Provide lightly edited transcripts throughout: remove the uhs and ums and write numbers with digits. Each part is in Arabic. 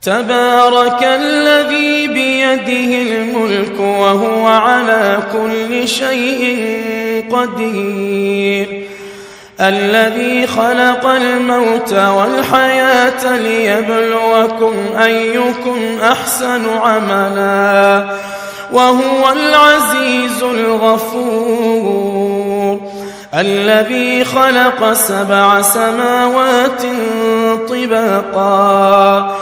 تبارك الذي بيده الملك وهو على كل شيء قدير الذي خلق الموت والحياة ليبلوكم أيكم أحسن عملا وهو العزيز الغفور الذي خلق 7 سماوات طباقا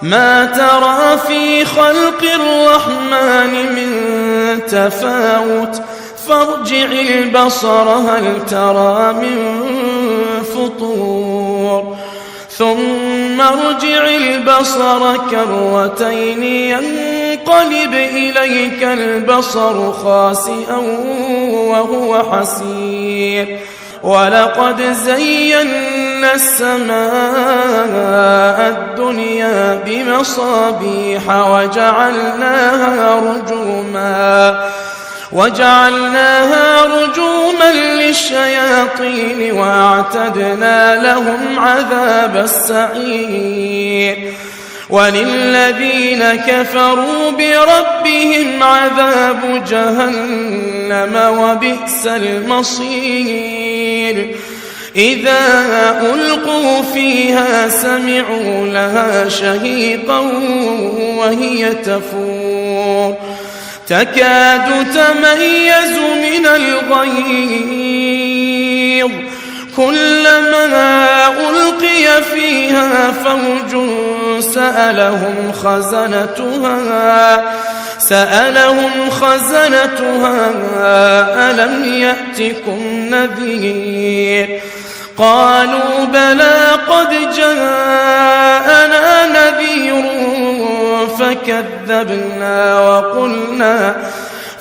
ما ترى في خلق الرحمن من تفاوت فارجع البصر هل ترى من فطور ثم ارجع البصر كرتين ينقلب إليك البصر خاسئا وهو حسير ولقد زينا السماء الدنيا بمصابيح وجعلناها رجوما للشياطين وأعتدنا لهم عذاب السعير وللذين كفروا بربهم عذاب جهنم وبئس المصير إذا ألقوا فيها سمعوا لها شهيقا وهي تفور تكاد تميز من الغيظ كلما ألقي فيها فوج سألهم خزنتها ألم يأتكم نذير قالوا بلى قد جاءنا نذير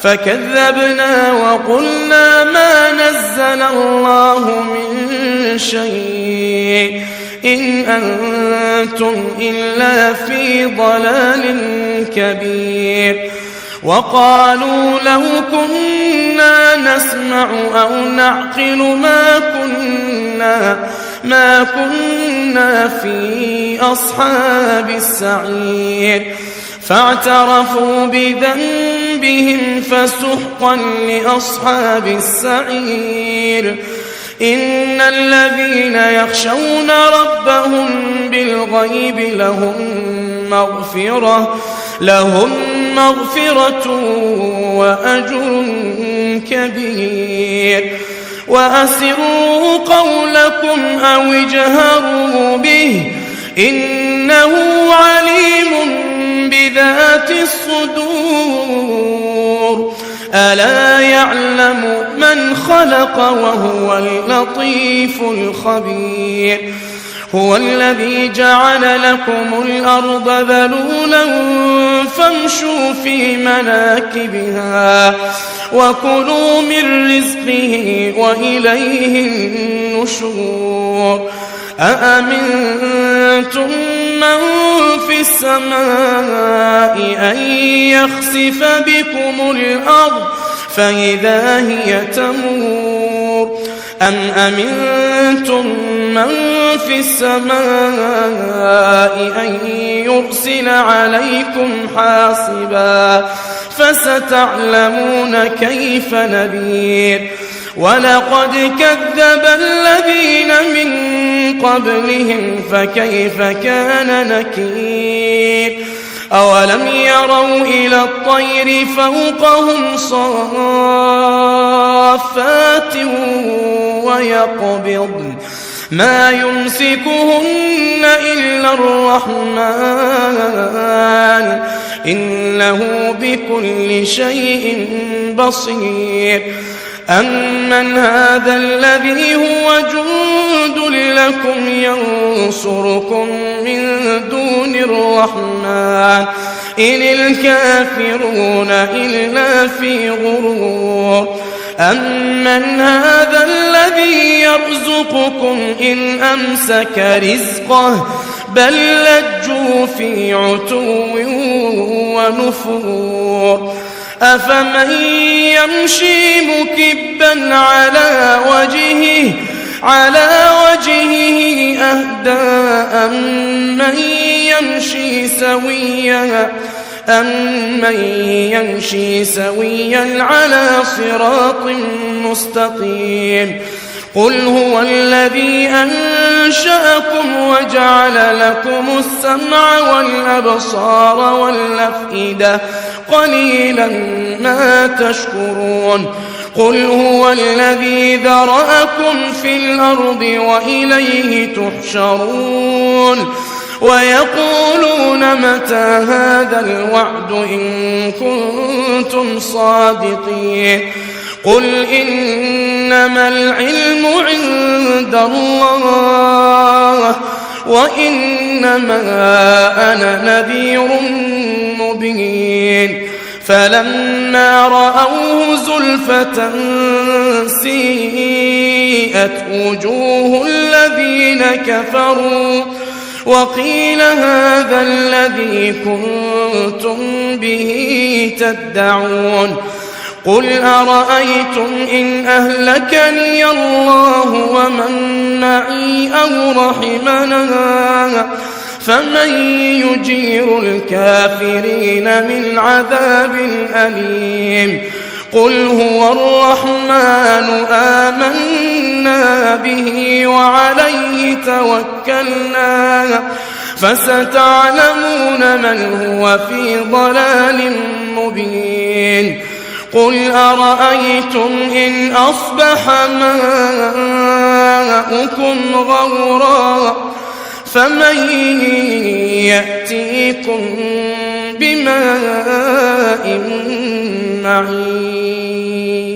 فكذبنا وقلنا ما نزل الله من شيء إن أنتم إلا في ضلال كبير وقالوا لو كنا نسمع أو نعقل ما كنا في أصحاب السعير فاعترفوا بذنبهم فسحقا لأصحاب السعير إن الذين يخشون ربهم بالغيب لهم مغفرة وأجر كبير وأسروا قولكم أو اجهروا به إنه عليم بذات الصدور ألا يعلم من خلق وهو اللطيف الخبير هو الذي جعل لكم الأرض ذلولا فامشوا في مناكبها وكلوا من رزقه وإليه النشور أأمنتم من في السماء أن يخسف بكم الأرض فإذا هي تمور أم أمنتم من في السماء أن يرسل عليكم حاصبا فستعلمون كيف نذير ولقد كذب الذين من قبلهم فكيف كان نكير أولم يروا إلى الطير فوقهم صافات ويقبضن ما يمسكهن إلا الرحمن إنه بكل شيء بصير أمن هذا الذي هو جند لكم ينصركم من دون الرحمن إن الكافرون إلا في غرور أمن هذا الذي يرزقكم إن أمسك رزقه بل لجوا في عتو ونفور أفمن يمشي مكبا على وجهه أهدى أمن يمشي سويا على صراط مستقيم قل هو الذي أنشأكم وجعل لكم السمع والأبصار والأفئدة قليلا ما تشكرون قل هو الذي ذرأكم في الأرض وإليه تحشرون ويقولون متى هذا الوعد إن كنتم صادقين قل إنما العلم عند الله وإنما أنا نذير مبين فلما رأوه زلفة سيئت وجوه الذين كفروا وقيل هذا الذي كنتم به تدعون قل أرأيتم إن أهلكني الله ومن معي أو رحمنا فمن يجير الكافرين من عذاب أليم قل هو الرحمن آمنا به وعليه توكلنا فستعلمون من هو في ضلال مبين قل أرأيتم إن أصبح ماؤكم غورا فمن يأتيكم بماء معين